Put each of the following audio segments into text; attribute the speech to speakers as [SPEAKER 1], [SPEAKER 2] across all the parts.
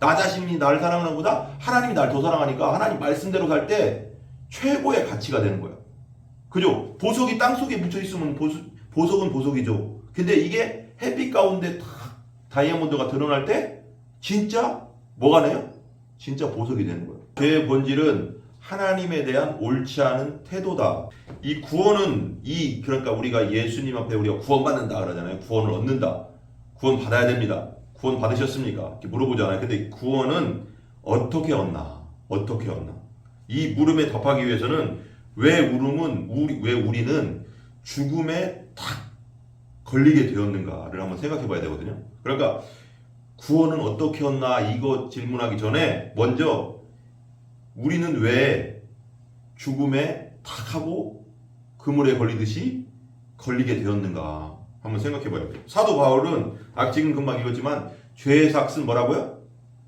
[SPEAKER 1] 나 자신이 나를 사랑하는 것보다 하나님이 나를 더 사랑하니까 하나님 말씀대로 살 때 최고의 가치가 되는 거야. 그죠? 보석이 땅속에 묻혀있으면 보석은 보석이죠. 근데 이게 햇빛 가운데 탁 다이아몬드가 드러날 때 진짜 뭐가 돼요? 진짜 보석이 되는 거예요. 죄의 본질은 하나님에 대한 옳지 않은 태도다. 이 구원은 그러니까 우리가 예수님 앞에 우리가 구원받는다 그러잖아요. 구원을 얻는다. 구원 받아야 됩니다. 구원 받으셨습니까? 이렇게 물어보잖아요. 근데 구원은 어떻게 얻나? 어떻게 얻나? 이 물음에 답하기 위해서는 왜 우리는 죽음에 탁 걸리게 되었는가를 한번 생각해 봐야 되거든요. 그러니까 구원은 어떻게 얻나 이거 질문하기 전에 먼저 우리는 왜 죽음에 탁 하고 그물에 걸리듯이 걸리게 되었는가 한번 생각해 봐요. 사도 바울은 지금 금방 읽었지만 죄의 삭은 뭐라고요?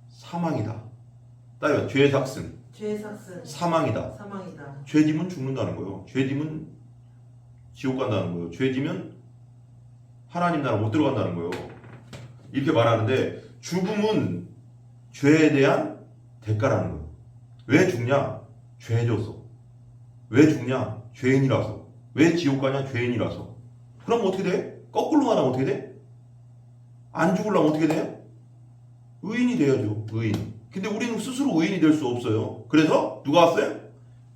[SPEAKER 1] 사망이다. 따라요. 죄의 삭은 사망이다. 죄 지면 죽는다는 거예요. 죄 지면 지옥 간다는 거예요. 죄 지면 하나님 나라 못 들어간다는 거예요. 이렇게 말하는데 죽음은 죄에 대한 대가라는 거예요. 왜 죽냐? 죄 져서. 왜 죽냐? 죄인이라서. 왜 지옥 가냐? 죄인이라서. 그럼 어떻게 돼? 거꾸로 말하면 어떻게 돼? 안 죽으려면 어떻게 돼요? 의인이 돼야죠. 의인. 근데 우리는 스스로 의인이 될 수 없어요. 그래서 누가 왔어요?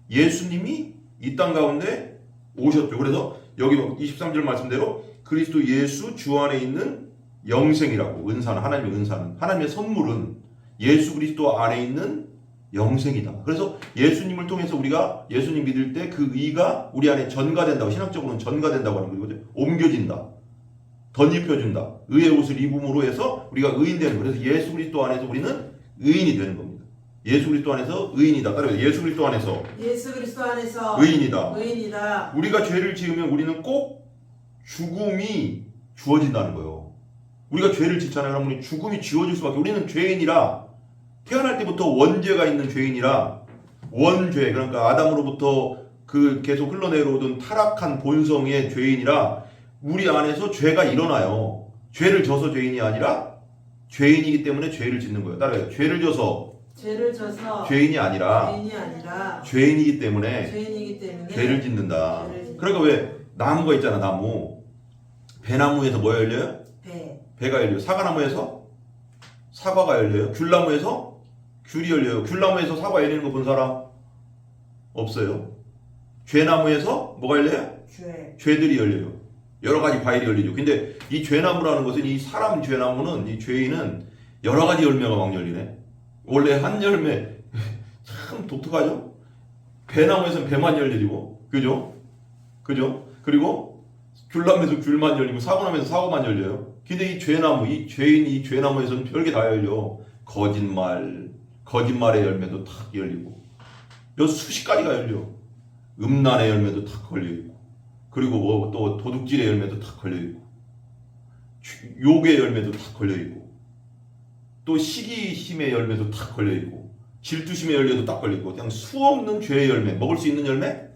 [SPEAKER 1] 예수님이 이 땅 가운데 오셨죠. 그래서 여기 23절 말씀대로 그리스도 예수 주 안에 있는 영생이라고. 은사는 하나님의 은사는 하나님의 선물은 예수 그리스도 안에 있는 영생이다. 그래서 예수님을 통해서 우리가 예수님 믿을 때 그 의가 우리 안에 전가된다고. 신학적으로는 전가된다고 하는 거거든요. 옮겨진다. 덧입혀준다. 의의 옷을 입음으로 해서 우리가 의인 되는 거예요. 그래서 예수 그리스도 안에서 우리는 의인이 되는 겁니다. 예수 그리스도 안에서 의인이다. 따라서 예수 그리스도 안에서 의인이다. 우리가 죄를 지으면 우리는 꼭 죽음이 주어진다는 거예요. 우리가 죄를 짓잖아요. 그러면 죽음이 지어질 수밖에. 우리는 죄인이라 태어날 때부터 원죄가 있는 죄인이라 원죄 그러니까 아담으로부터 그 계속 흘러내려오던 타락한 본성의 죄인이라 우리 안에서 죄가 일어나요. 죄를 져서 죄인이 아니라 죄인이기 때문에 죄를 짓는 거예요. 따라요. 죄를 져서 죄인이 아니라 죄인이기 때문에 죄를 짓는다. 그러니까 왜 나무가 있잖아. 나무. 배나무에서 뭐 열려요? 배가 열려요. 사과나무에서 사과가 열려요. 귤나무에서 귤이 열려요. 귤나무에서 사과 열리는 거 본 사람? 없어요. 죄나무에서 뭐가 열려요? 죄들이 열려요. 여러 가지 과일이 열리죠. 근데 이 죄나무라는 것은 이 사람 죄나무는 이 죄인은 여러 가지 열매가 막 열리네. 원래 한 열매 참 독특하죠. 배나무에서는 배만 열리고, 그죠? 그리고 귤나무에서 귤만 열리고 사과나무에서 사과만 열려요. 근데 이 죄나무, 이 죄인이 이 죄나무에서는 별게 다 열려. 거짓말의 열매도 탁 열리고, 여기서 수십 가지가 열려. 음란의 열매도 탁 걸려있고, 그리고 뭐 또 도둑질의 열매도 탁 걸려있고, 욕의 열매도 탁 걸려있고, 또 시기심의 열매도 탁 걸려있고, 질투심의 열매도 딱 걸려있고, 그냥 수없는 죄의 열매. 먹을 수 있는 열매?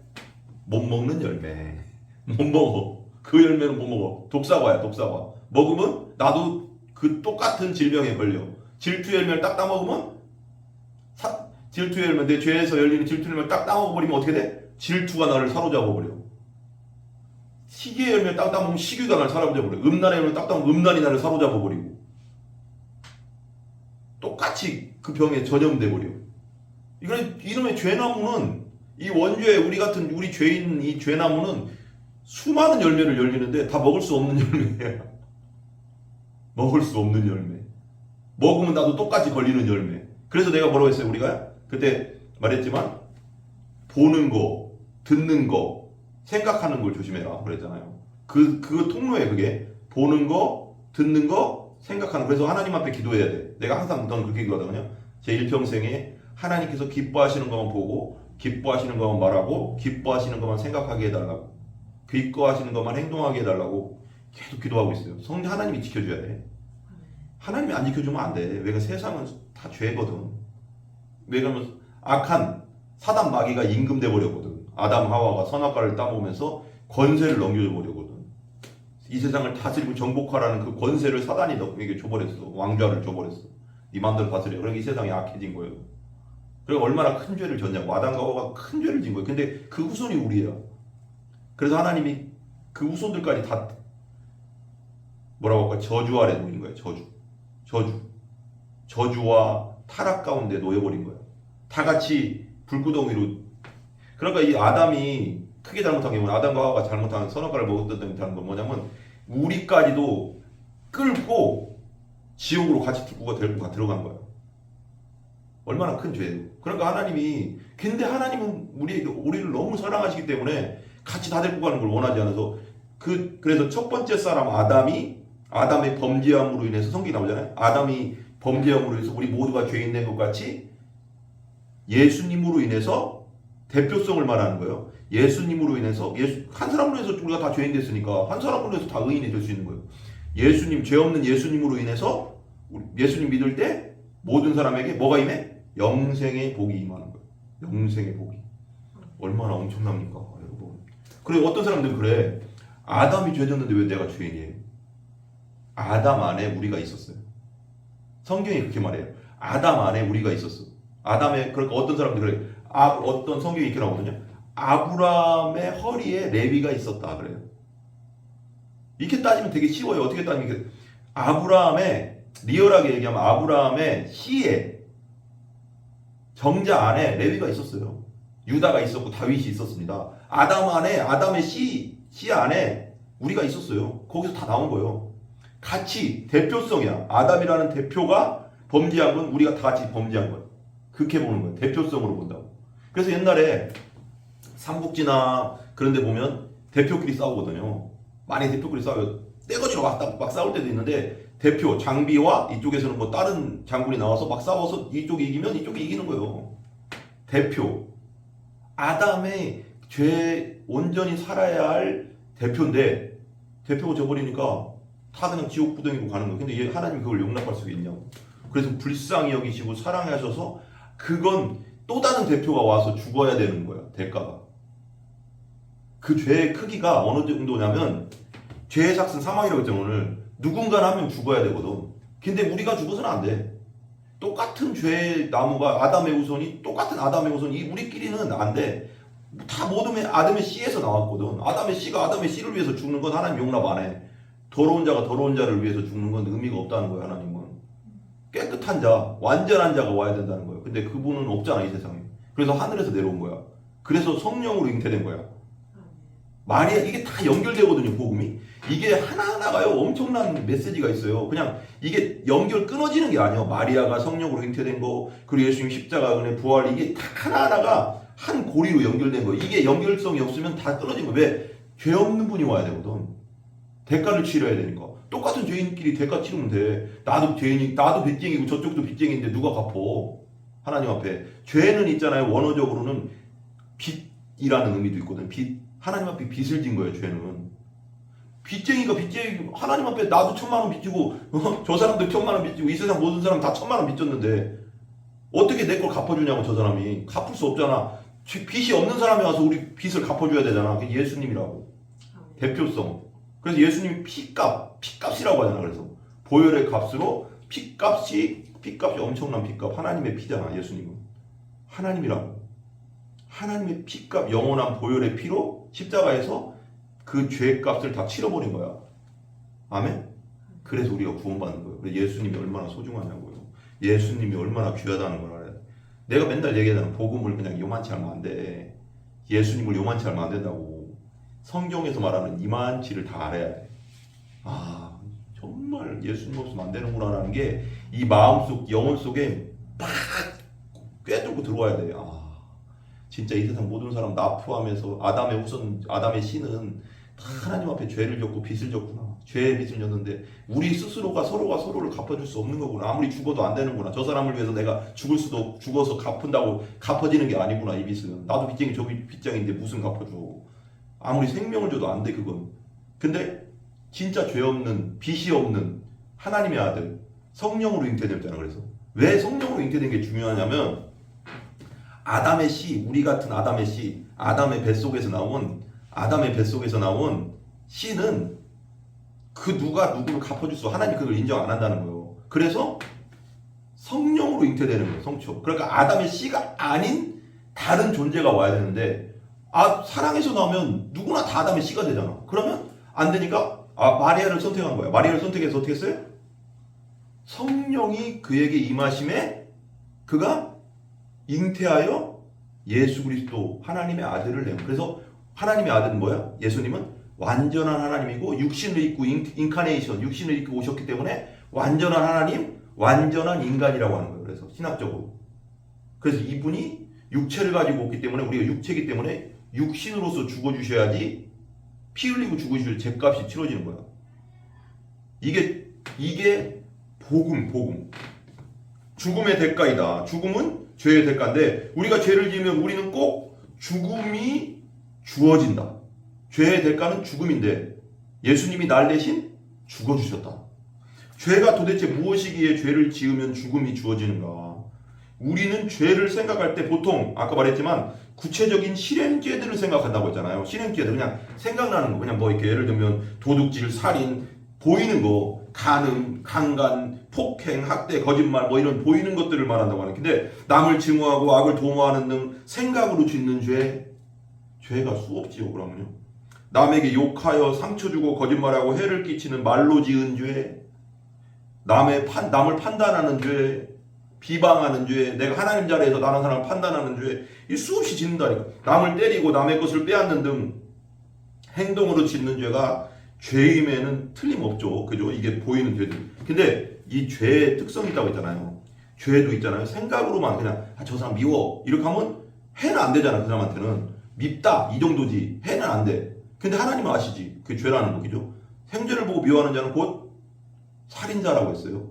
[SPEAKER 1] 못 먹는 열매. 못 먹어. 그 열매는 못 먹어. 독사과야, 독사과. 먹으면 나도 그 똑같은 질병에 걸려. 질투의 열매를 딱 따먹으면 질투의 열매, 내 죄에서 열리는 질투의 열매를 딱 따먹어버리면 어떻게 돼? 질투가 나를 사로잡아버려. 시기의 열매를 딱 따먹으면 시기가 나를 사로잡아버려. 음란의 열매를 딱 따먹으면 음란이 나를 사로잡아버리고. 똑같이 그 병에 전염돼버려. 이놈의 죄나무는 이 원죄 우리 죄인 이 죄나무는 수많은 열매를 열리는데 다 먹을 수 없는 열매야. 먹을 수 없는 열매. 먹으면 나도 똑같이 걸리는 열매. 그래서 내가 뭐라고 했어요? 우리가 그때 말했지만 보는 거, 듣는 거, 생각하는 걸 조심해라 그랬잖아요. 그 통로에 그게 보는 거, 듣는 거, 생각하는 거. 그래서 하나님 앞에 기도해야 돼. 내가 항상 넌 그렇게 기도하거든요. 제 일평생에 하나님께서 기뻐하시는 것만 보고 기뻐하시는 것만 말하고 기뻐하시는 것만 생각하게 해달라고, 기뻐하시는 것만 행동하게 해달라고 계속 기도하고 있어요. 성령 하나님이 지켜줘야 돼. 하나님이 안 지켜주면 안 돼. 왜냐면 세상은 다 죄거든. 왜냐면 악한 사단 마귀가 임금돼 버렸거든. 아담 하와가 선악과를 따먹으면서 권세를 넘겨줘 버렸거든. 이 세상을 다스리고 정복하라는 그 권세를 사단이 너에게 줘버렸어. 왕좌를 줘버렸어. 네 마음대로 다스려. 그러니까 이 세상이 악해진 거예요. 그리고 얼마나 큰 죄를 졌냐고. 아담과 하와가 큰 죄를 진 거예요. 근데 그 후손이 우리예요. 그래서 하나님이 그 후손들까지 다 뭐라고 할까? 저주 아래 놓인 거예요. 저주와 타락 가운데 놓여버린 거예요. 다 같이 불구덩이로. 그러니까 이 아담이 크게 잘못한 게 뭐냐? 아담과 하와가 잘못한 선악과를 먹었다는 건 뭐냐면 우리까지도 끌고 지옥으로 같이 들고 들어간 거예요. 얼마나 큰 죄예요. 그러니까 하나님이, 근데 하나님은 우리를 너무 사랑하시기 때문에 같이 다 데리고 가는 걸 원하지 않아서 그래서 첫 번째 사람 아담의 범죄함으로 인해서 성경이 나오잖아요. 아담이 범죄함으로 인해서 우리 모두가 죄인 된 것 같이 예수님으로 인해서 대표성을 말하는 거예요. 예수님으로 인해서 한 사람으로 해서 우리가 다 죄인 됐으니까 한 사람으로 해서 다 의인이 될 수 있는 거예요. 예수님, 죄 없는 예수님으로 인해서 예수님 믿을 때 모든 사람에게 뭐가 임해? 영생의 복이 임하는 거예요. 영생의 복이. 얼마나 엄청납니까, 여러분. 그리고 어떤 사람들은 그래. 아담이 죄졌는데 왜 내가 죄인이에요? 아담 안에 우리가 있었어요. 성경이 그렇게 말해요. 아담 안에 우리가 있었어. 그러니까 어떤 사람들이 그래. 어떤 성경이 이렇게 나오거든요. 아브라함의 허리에 레위가 있었다 그래요. 이렇게 따지면 되게 쉬워요. 어떻게 따지면 리얼하게 얘기하면 아브라함의 씨에 정자 안에 레위가 있었어요. 유다가 있었고 다윗이 있었습니다. 아담의 씨 안에 우리가 있었어요. 거기서 다 나온 거예요. 같이 대표성이야. 아담이라는 대표가 범죄한 건 우리가 다 같이 범죄한 거예요. 그렇게 보는 거예요. 대표성으로 본다고. 그래서 옛날에 삼국지나 그런 데 보면 대표끼리 싸우거든요. 많이 대표끼리 싸워요. 떼거지로 막 싸울 때도 있는데 대표, 장비와 이쪽에서는 뭐 다른 장군이 나와서 막 싸워서 이쪽이 이기면 이쪽이 이기는 거예요. 대표. 아담의 죄 온전히 살아야 할 대표인데 대표가 져버리니까 다 그냥 지옥 구덩이로 가는 거예요. 근데 하나님이 그걸 용납할 수 있냐고. 그래서 불쌍히 여기시고 사랑하셔서 그건 또 다른 대표가 와서 죽어야 되는 거예요. 대가가. 그 죄의 크기가 어느 정도냐면 죄의 삭은 사망이라고 했잖아요. 오늘. 누군가 한 명 죽어야 되거든. 근데 우리가 죽어서는 안 돼. 똑같은 죄의 나무가 똑같은 아담의 후손이 우리끼리는 안 돼. 다 모든 아담의 씨에서 나왔거든. 아담의 씨가 아담의 씨를 위해서 죽는 건 하나님 용납 안 해. 더러운 자가 더러운 자를 위해서 죽는 건 의미가 없다는 거예요. 하나님은. 깨끗한 자, 완전한 자가 와야 된다는 거예요. 근데 그분은 없잖아, 이 세상에. 그래서 하늘에서 내려온 거야. 그래서 성령으로 잉태된 거야. 마리아, 이게 다 연결되거든요, 복음이. 이게 하나하나가요, 엄청난 메시지가 있어요. 그냥 이게 연결 끊어지는 게 아니에요. 마리아가 성령으로 잉태된 거, 그리고 예수님 십자가 은혜 부활, 이게 다 하나하나가 한 고리로 연결된 거예요. 이게 연결성이 없으면 다 끊어진 거예요. 왜? 죄 없는 분이 와야 되거든. 대가를 치러야 되니까. 똑같은 죄인끼리 대가 치르면 돼. 나도 빚쟁이고 저쪽도 빚쟁이인데 누가 갚어? 하나님 앞에. 죄는 있잖아요. 원어적으로는 빚이라는 의미도 있거든. 하나님 앞에 빚을 진 거예요. 죄는. 빚쟁이 하나님 앞에 나도 1,000,000원 빚지고 저 사람도 1,000,000원 빚지고 이 세상 모든 사람 다 1,000,000원 빚졌는데 어떻게 내 걸 갚아주냐고. 저 사람이 갚을 수 없잖아. 빚이 없는 사람이 와서 우리 빚을 갚아줘야 되잖아. 그게 예수님이라고. 대표성. 그래서 예수님이 피값이라고 하잖아. 그래서 보혈의 값으로 피값이 엄청난 피값. 하나님의 피잖아. 예수님은 하나님이라고. 하나님의 피값, 영원한 보혈의 피로 십자가에서 그 죄값을 다 치러버린 거야. 아멘? 그래서 우리가 구원받는 거예요. 그래서 예수님이 얼마나 소중하냐고요. 예수님이 얼마나 귀하다는 걸 알아야 돼. 내가 맨날 얘기하잖아. 복음을 그냥 요만치 알면 안 돼. 예수님을 요만치 알면 안 된다고. 성경에서 말하는 이만치를 다 알아야 돼. 정말 예수님 없으면 안 되는구나라는 게 이 마음속, 영혼 속에 막 꿰뚫고 들어와야 돼. 진짜 이 세상 모든 사람 나 포함해서 아담의 씨는 다 하나님 앞에 죄를 졌고 빚을 졌구나. 죄의 빚을 졌는데 우리 스스로가 서로를 갚아줄 수 없는 거구나. 아무리 죽어도 안 되는구나. 저 사람을 위해서 내가 죽어서 갚은다고 갚아지는 게 아니구나. 이 빚은. 나도 빚쟁이 저기 빚쟁인데 무슨 갚아줘. 아무리 생명을 줘도 안 돼. 그건. 근데 진짜 죄 없는, 빚이 없는 하나님의 아들 성령으로 잉태됐잖아. 그래서 왜 성령으로 잉태된 게 중요하냐면 아담의 씨, 우리 같은 아담의 씨, 아담의 뱃속에서 나온 씨는 그 누가 누구를 갚아줄 수, 하나님 그걸 인정 안 한다는 거예요. 그래서 성령으로 잉태되는 거예요. 성취. 그러니까 아담의 씨가 아닌 다른 존재가 와야 되는데 사랑에서 나오면 누구나 다 아담의 씨가 되잖아. 그러면 안 되니까 마리아를 선택한 거야. 마리아를 선택해서 어떻게 했어요? 성령이 그에게 임하심에 그가 잉태하여 예수 그리스도 하나님의 아들을 내요. 그래서 하나님의 아들은 뭐야? 예수님은 완전한 하나님이고 육신을 입고 인카네이션, 육신을 입고 오셨기 때문에 완전한 하나님, 완전한 인간이라고 하는 거예요. 그래서 신학적으로. 그래서 이분이 육체를 가지고 왔기 때문에 우리가 육체이기 때문에 육신으로서 죽어주셔야지 피 흘리고 죽으실 죗값이 치러지는 거야. 이게 복음. 죽음의 대가이다. 죽음은 죄의 대가인데 우리가 죄를 지으면 우리는 꼭 죽음이 주어진다. 죄의 대가는 죽음인데 예수님이 날 대신 죽어주셨다. 죄가 도대체 무엇이기에 죄를 지으면 죽음이 주어지는가? 우리는 죄를 생각할 때 보통 아까 말했지만 구체적인 실행죄들을 생각한다고 했잖아요. 실행죄들 그냥 생각나는 거 그냥 뭐 이렇게 예를 들면 도둑질, 살인, 보이는 거, 간음, 강간, 폭행, 학대, 거짓말 뭐 이런 보이는 것들을 말한다고 하는. 근데 남을 증오하고 악을 도모하는 등 생각으로 짓는 죄가 수없지요. 그러면요. 남에게 욕하여 상처 주고 거짓말하고 해를 끼치는 말로 지은 죄, 남을 판단하는 죄, 비방하는 죄, 내가 하나님 자리에서 다른 사람을 판단하는 죄, 이 수없이 짓는다니까. 남을 때리고 남의 것을 빼앗는 등 행동으로 짓는 죄가 죄임에는 틀림없죠. 그죠? 이게 보이는 죄들. 근데 이 죄의 특성이 있다고 했잖아요. 죄도 있잖아요. 생각으로만 그냥 저 사람 미워 이렇게 하면 해는 안 되잖아. 그 사람한테는 밉다 이 정도지 해는 안 돼. 근데 하나님은 아시지 그게 죄라는 거. 그죠? 생죄를 보고 미워하는 자는 곧 살인자라고 했어요.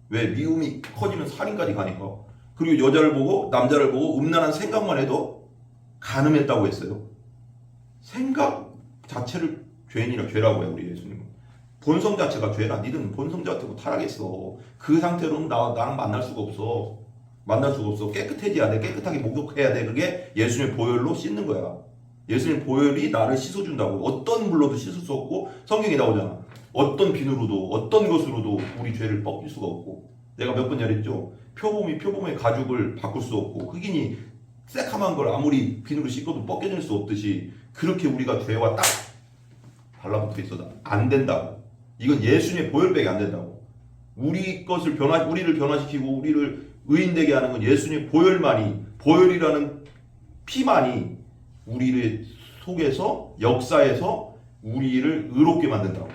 [SPEAKER 1] 왜? 미움이 커지면 살인까지 가니까. 그리고 여자를 보고 남자를 보고 음란한 생각만 해도 간음했다고 했어요. 생각 자체를 죄라고 해요. 우리 예수님은. 본성 자체가 죄라. 니들은 본성 자체고 타락했어. 그 상태로는 나랑 만날 수가 없어. 깨끗해져야 돼. 깨끗하게 목욕해야 돼. 그게 예수님의 보혈로 씻는 거야. 예수님 보혈이 나를 씻어준다고. 어떤 물로도 씻을 수 없고 성경에 나오잖아. 어떤 비누로도 어떤 것으로도 우리 죄를 벗길 수가 없고. 내가 몇 번 말했죠. 표범의 가죽을 바꿀 수 없고 흑인이 새카만 걸 아무리 비누로 씻어도 벗겨질 수 없듯이 그렇게 우리가 죄와 딱 달라붙어 있어도 안 된다고. 이건 예수님의 보혈밖에 안 된다고. 우리를 변화시키고 우리를 의인되게 하는 건 예수님의 보혈이라는 피만이 우리를 속에서 역사에서 우리를 의롭게 만든다고.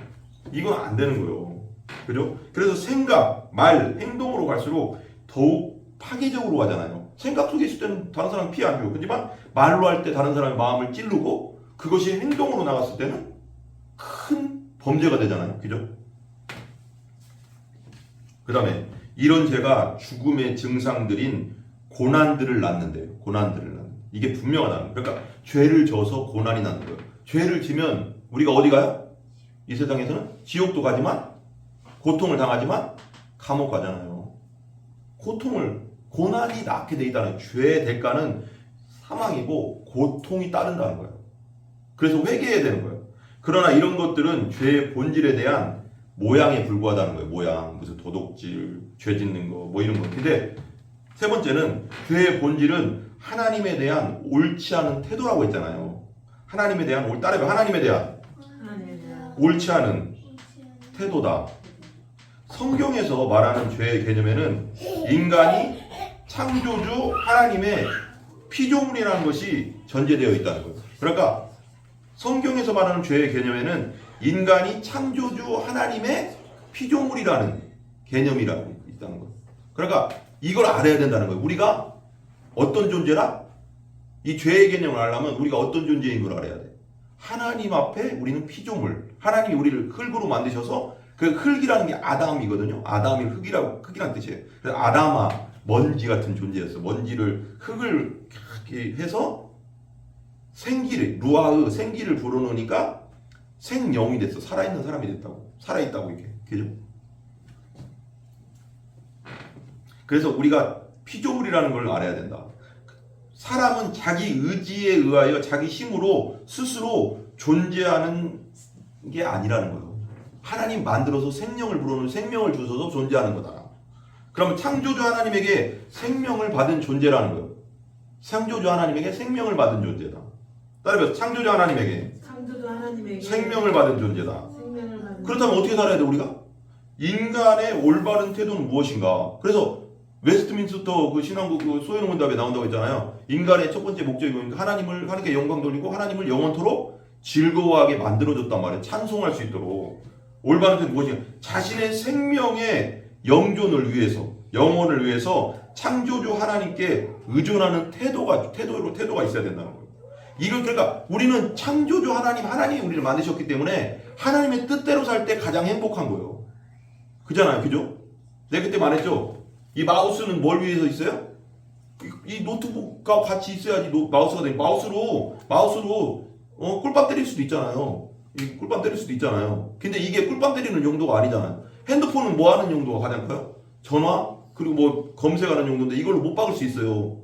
[SPEAKER 1] 이건 안 되는 거예요. 그죠? 그래서 생각, 말, 행동으로 갈수록 더욱 파괴적으로 가잖아요. 생각 속에 있을 때는 다른 사람 피해 안 줘요. 하지만 말로 할 때 다른 사람의 마음을 찌르고 그것이 행동으로 나갔을 때는 큰 범죄가 되잖아요. 그죠? 그 다음에 이런 죄가 죽음의 증상들인 고난들을 낳는데요. 이게 분명하다는 거예요. 그러니까 죄를 져서 고난이 나는 거예요. 죄를 지면 우리가 어디 가요? 이 세상에서는 지옥도 가지만 고통을 당하지만 감옥 가잖아요. 고난이 낳게 돼 있다는 거예요. 죄의 대가는 사망이고 고통이 따른다는 거예요. 그래서 회개해야 되는 거예요. 그러나 이런 것들은 죄의 본질에 대한 모양에 불과하다는 거예요. 모양, 무슨 도둑질, 죄 짓는 거, 뭐 이런 거. 근데 세 번째는 죄의 본질은 하나님에 대한 옳지 않은 태도라고 했잖아요. 하나님에 대한 옳지 않은 태도다. 성경에서 말하는 죄의 개념에는 인간이 창조주 하나님의 피조물이라는 것이 전제되어 있다는 거예요. 그러니까 성경에서 말하는 죄의 개념에는 인간이 창조주 하나님의 피조물이라는 개념이라고 있다는 거예요. 그러니까 이걸 알아야 된다는 거예요. 우리가 어떤 존재라? 이 죄의 개념을 알려면 우리가 어떤 존재인 걸 알아야 돼. 하나님 앞에 우리는 피조물. 하나님이 우리를 흙으로 만드셔서 그 흙이라는 게 아담이거든요. 아담이 흙이란 뜻이에요. 그래서 아담아, 먼지 같은 존재였어. 먼지를 흙을 이렇게 해서 루아흐, 생기를 불어넣으니까 생명이 됐어. 살아있는 사람이 됐다고. 살아있다고 이렇게. 그죠? 그래서 우리가 피조물이라는 걸 알아야 된다. 사람은 자기 의지에 의하여 자기 힘으로 스스로 존재하는 게 아니라는 거예요. 하나님 만들어서 생명을 불어넣은 생명을 주셔서 존재하는 거다. 그러면 창조주 하나님에게 생명을 받은 존재라는 거예요. 창조주 하나님에게 생명을 받은 존재다. 따라서 창조주 하나님에게 생명을 받은 존재다. 그렇다면 어떻게 살아야 돼 우리가? 인간의 올바른 태도는 무엇인가? 그래서 웨스트민스터 그 신앙국 그 소요는 문답에 나온다고 했잖아요. 인간의 첫 번째 목적이 뭐니까 하나님께 영광 돌리고 하나님을 영원토록 즐거워하게 만들어줬단 말이에요. 찬송할 수 있도록. 올바른 태도 무엇인가? 자신의 생명의 영존을 위해서, 영혼을 위해서 창조주 하나님께 의존하는 태도가 있어야 된다는 거예요. 이걸 그러니까 우리는 창조주 하나님이 우리를 만드셨기 때문에 하나님의 뜻대로 살 때 가장 행복한 거예요. 그잖아요, 그죠? 내가 그때 말했죠. 이 마우스는 뭘 위해서 있어요? 이 노트북과 같이 있어야지 마우스가 되니 마우스로 꿀밤 때릴 수도 있잖아요. 꿀밤 때릴 수도 있잖아요. 근데 이게 꿀밤 때리는 용도가 아니잖아요. 핸드폰은 뭐 하는 용도가 가장 커요? 전화 그리고 뭐 검색하는 용도인데 이걸로 못 박을 수 있어요.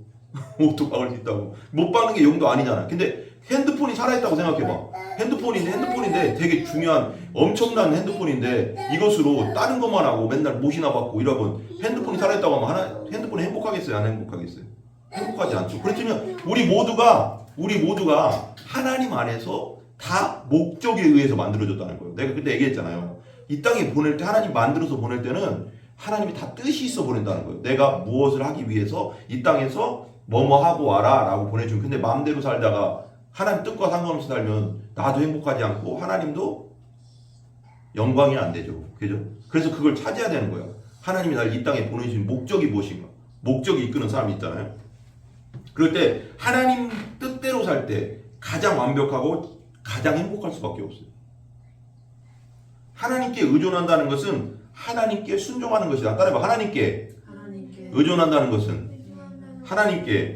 [SPEAKER 1] 옷도 박을 수 있다고. 못 박는 게 용도 아니잖아요. 근데 핸드폰이 살아있다고 생각해봐. 핸드폰인데 되게 중요한 엄청난 핸드폰인데 이것으로 다른 것만 하고 맨날 못이나 받고 이러면 핸드폰이 살아있다고 하면 핸드폰이 행복하겠어요? 안 행복하겠어요? 행복하지 않죠. 그렇지만 우리 모두가 하나님 안에서 다 목적에 의해서 만들어졌다는 거예요. 내가 그때 얘기했잖아요. 이 땅에 보낼 때 하나님 만들어서 보낼 때는 하나님이 다 뜻이 있어 보낸다는 거예요. 내가 무엇을 하기 위해서 이 땅에서 뭐뭐 하고 와라 라고 보내주면 근데 마음대로 살다가 하나님 뜻과 상관없이 살면 나도 행복하지 않고 하나님도 영광이 안 되죠. 그죠? 그래서 그걸 찾아야 되는 거예요. 하나님이 날 이 땅에 보내주신 목적이 무엇인가? 목적이 이끄는 사람이 있잖아요. 그럴 때 하나님 뜻대로 살 때 가장 완벽하고 가장 행복할 수밖에 없어요. 하나님께 의존한다는 것은 하나님께 순종하는 것이다. 따라해봐. 하나님께 의존한다는 것은 하나님께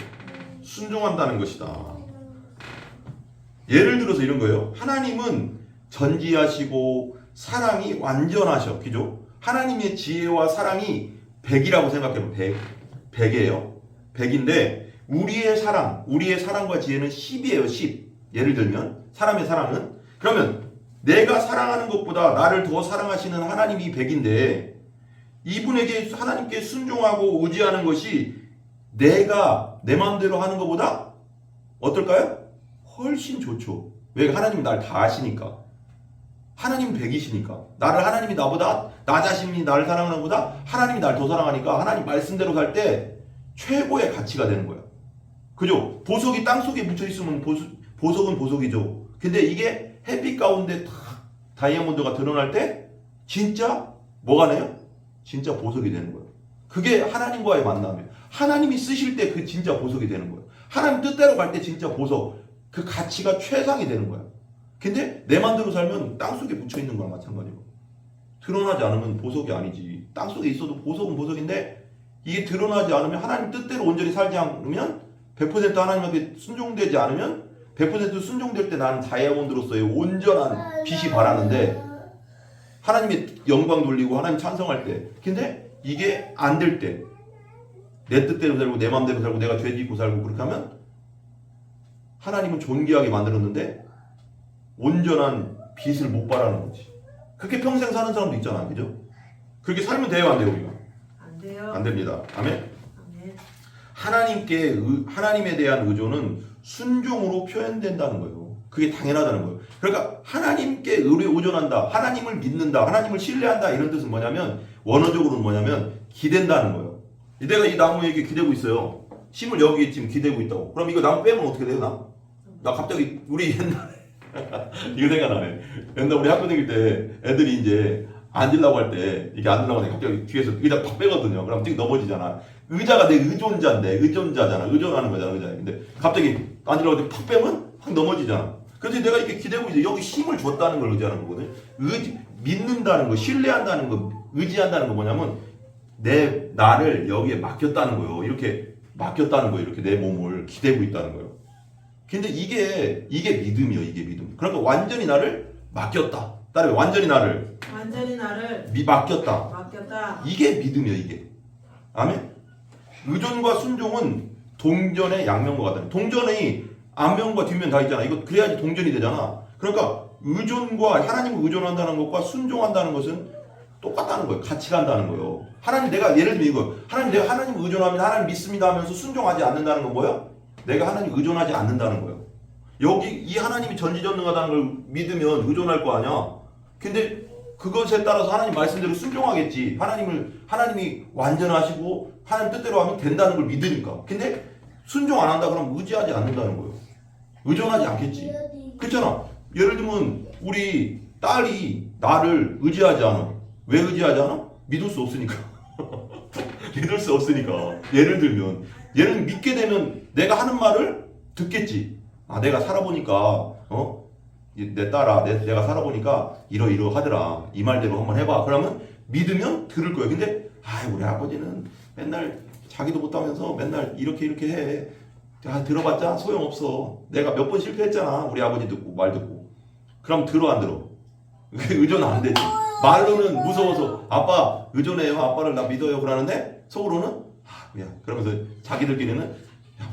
[SPEAKER 1] 순종한다는 것이다. 예를 들어서 이런 거예요. 하나님은 전지하시고 사랑이 완전하셔. 그죠? 하나님의 지혜와 사랑이 100이라고 생각해요. 100이에요. 100인데 우리의 사랑과 지혜는 10이에요. 10. 예를 들면 사람의 사랑은 그러면 내가 사랑하는 것보다 나를 더 사랑하시는 하나님이 100인데 이분에게 하나님께 순종하고 의지하는 것이 내가 내 마음대로 하는 것보다 어떨까요? 훨씬 좋죠. 왜? 하나님이 날 다 아시니까. 하나님은 100이시니까. 하나님이 나보다 나 자신이 나를 사랑하는 것보다 하나님이 날 더 사랑하니까 하나님 말씀대로 살 때 최고의 가치가 되는 거야. 그죠? 보석이 땅속에 묻혀있으면 보석은 보석이죠. 근데 이게 햇빛 가운데 다이아몬드가 드러날 때 진짜 뭐가 나요? 진짜 보석이 되는 거예요. 그게 하나님과의 만남이에요. 하나님이 쓰실 때 그 진짜 보석이 되는 거예요. 하나님 뜻대로 갈 때 진짜 보석, 그 가치가 최상이 되는 거야. 근데 내 맘대로 살면 땅속에 묻혀있는 거랑 마찬가지고 드러나지 않으면 보석이 아니지. 땅속에 있어도 보석은 보석인데 이게 드러나지 않으면 하나님 뜻대로 온전히 살지 않으면 100% 하나님한테 순종되지 않으면 100% 순종될 때 나는 다이아몬드로서의 온전한 빛이 바라는데 하나님의 영광 돌리고 하나님 찬성할 때 근데 이게 안 될 때 내 뜻대로 살고 내 맘대로 살고 내가 죄 짓고 살고 그렇게 하면 하나님은 존귀하게 만들었는데 온전한 빛을 못 발하는 거지. 그렇게 평생 사는 사람도 있잖아. 그죠? 그렇게 살면 돼요? 안 돼요? 우리가?
[SPEAKER 2] 안 돼요.
[SPEAKER 1] 안 됩니다. 아멘?
[SPEAKER 2] 아멘.
[SPEAKER 1] 하나님에 대한 의존은 순종으로 표현된다는 거예요. 그게 당연하다는 거예요. 그러니까 하나님께 의존한다, 하나님을 믿는다, 하나님을 신뢰한다 이런 뜻은 뭐냐면 원어적으로는 뭐냐면 기댄다는 거예요. 내가 이 나무에 이렇게 기대고 있어요. 심을 여기 지금 기대고 있다고. 그럼 이거 나무 빼면 어떻게 돼요? 나 갑자기 우리 옛날에 이거 생각나네. 옛날 우리 학교 다닐 때 애들이 이제 앉으려고 할 때 이렇게 앉으려고 하는데 갑자기 뒤에서 의자 팍 빼거든요. 그럼 뛰고 넘어지잖아. 의자가 내 의존자잖아. 의존하는 거잖아. 의자에. 근데 갑자기 앉으려고 할 때 팍 빼면 확 넘어지잖아. 그래서 내가 이렇게 기대고 이제 여기 힘을 줬다는 걸 의지하는 거거든. 믿는다는 거, 신뢰한다는 거, 의지한다는 거 뭐냐면 나를 여기에 맡겼다는 거예요. 이렇게 맡겼다는 거예요. 이렇게 내 몸을 기대고 있다는 거예요. 근데 이게 믿음이요. 이게 믿음. 그러니까 완전히 나를 맡겼다. 따라해. 완전히 나를 맡겼다. 이게 믿음이요. 이게. 아멘. 의존과 순종은 동전의 양면과 같다. 동전의 앞면과 뒷면 다 있잖아. 이거 그래야지 동전이 되잖아. 그러니까 의존과 하나님을 의존한다는 것과 순종한다는 것은 똑같다는 거예요. 같이 간다는 거예요. 하나님 내가 예를 들면 이거 하나님 내가 하나님 의존합니다. 하나님 믿습니다 하면서 순종하지 않는다는 건 뭐예요? 내가 하나님 의존하지 않는다는 거예요. 여기 이 하나님이 전지전능하다는 걸 믿으면 의존할 거 아니야. 근데 그것에 따라서 하나님 말씀대로 순종하겠지. 하나님이 완전하시고 하나님 뜻대로 하면 된다는 걸 믿으니까. 근데 순종 안 한다 그러면 의지하지 않는다는 거예요. 의존하지 않겠지. 그렇잖아. 예를 들면 우리 딸이 나를 의지하지 않아. 왜 의지하지 않아? 믿을 수 없으니까. 믿을 수 없으니까. 예를 들면 얘는 믿게 되면 내가 하는 말을 듣겠지. 아, 내가 살아보니까 내 딸아 내가 살아보니까 이러 하더라. 이 말대로 한번 해봐. 그러면 믿으면 들을 거예요. 근데 우리 아버지는 맨날 자기도 못하면서 맨날 이렇게 해. 들어봤자 소용없어. 내가 몇 번 실패했잖아. 우리 아버지 듣고 말 듣고. 그럼 들어 안 들어? 의존 안 되지. 말로는 무서워서 아빠 의존해요. 아빠를 나 믿어요. 그러는데 속으로는 그러면서 자기들끼리는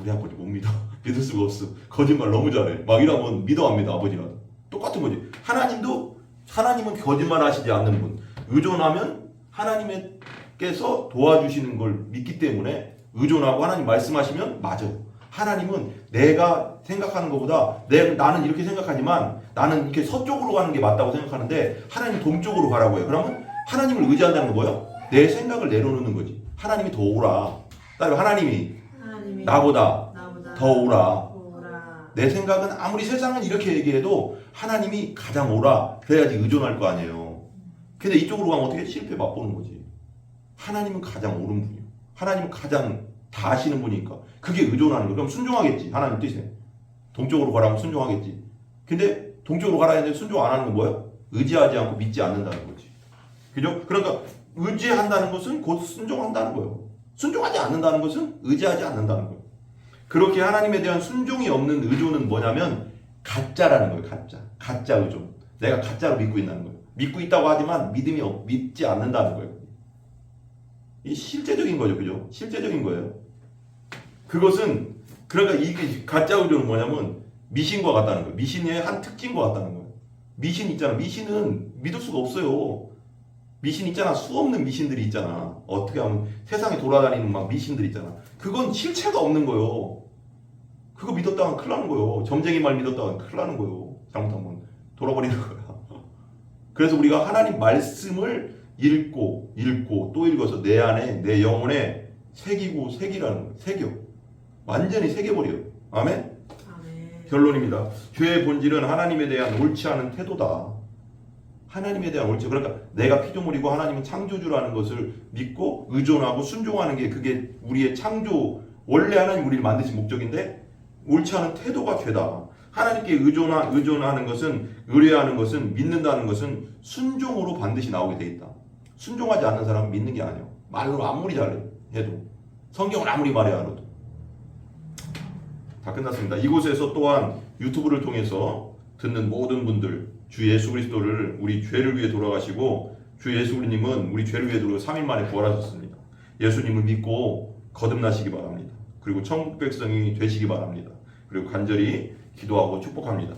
[SPEAKER 1] 우리 아버지 못 믿어. 믿을 수가 없어. 거짓말 너무 잘해. 막 이러면 믿어 안 믿어 아버지라도. 똑같은 거지. 하나님은 거짓말 하시지 않는 분. 의존하면 하나님께서 도와주시는 걸 믿기 때문에 의존하고 하나님 말씀하시면 맞아. 하나님은 내가 생각하는 것보다 나는 이렇게 생각하지만 나는 이렇게 서쪽으로 가는 게 맞다고 생각하는데 하나님 동쪽으로 가라고 해요. 그러면 하나님을 의지한다는 건 뭐예요? 내 생각을 내려놓는 거지. 하나님이 더 오라. 그다음에 하나님이 나보다 더 오라. 내 생각은 아무리 세상은 이렇게 얘기해도 하나님이 가장 오라. 그래야지 의존할 거 아니에요. 근데 이쪽으로 가면 어떻게 실패 맛보는 거지. 하나님은 가장 옳은 분이에요. 하나님은 가장 다 아시는 분이니까 그게 의존하는 거예요. 그럼 순종하겠지. 하나님 뜻에. 동쪽으로 가라면 순종하겠지. 근데 동쪽으로 가라 했는데 순종 안 하는 건 뭐예요? 의지하지 않고 믿지 않는다는 거지. 그죠? 그러니까 의지한다는 것은 곧 순종한다는 거예요. 순종하지 않는다는 것은 의지하지 않는다는 거예요. 그렇게 하나님에 대한 순종이 없는 의존은 뭐냐면 가짜라는 거예요. 가짜 의존. 내가 가짜로 믿고 있다는 거예요. 믿고 있다고 하지만 믿지 않는다는 거예요. 이 실제적인 거죠. 그죠? 실제적인 거예요. 그것은 그러니까 이게 가짜 의존은 뭐냐면 미신과 같다는 거예요. 미신의 한 특징과 같다는 거예요. 미신 있잖아. 미신은 믿을 수가 없어요. 미신 있잖아. 수없는 미신들이 있잖아. 어떻게 하면 세상에 돌아다니는 막 미신들 있잖아. 그건 실체가 없는 거예요. 그거 믿었다간 큰일 나는 거예요. 점쟁이 말 믿었다간 큰일 나는 거예요. 잘못하면 돌아버리는 거야. 그래서 우리가 하나님 말씀을 읽고 또 읽어서 내 안에 내 영혼에 새기라는 거예요. 새겨. 완전히 새겨버려요. 아멘? 결론입니다. 죄의 본질은 하나님에 대한 옳지 않은 태도다. 하나님에 대한 옳지. 그러니까 내가 피조물이고 하나님은 창조주라는 것을 믿고 의존하고 순종하는 게 그게 우리의 창조 원래 하나님 우리를 만드신 목적인데 옳지 않은 태도가 죄다. 하나님께 의존하는 것은 의뢰하는 것은 믿는다는 것은 순종으로 반드시 나오게 돼 있다. 순종하지 않는 사람은 믿는 게 아니에요. 말로 아무리 잘해도 성경을 아무리 말해야 하도 다 끝났습니다. 이곳에서 또한 유튜브를 통해서 듣는 모든 분들 주 예수 그리스도를 우리 죄를 위해 돌아가시고 주 예수 그리스도님은 우리 죄를 위해 돌아가 3일 만에 부활하셨습니다. 예수님을 믿고 거듭나시기 바랍니다. 그리고 천국 백성이 되시기 바랍니다. 그리고 간절히 기도하고 축복합니다.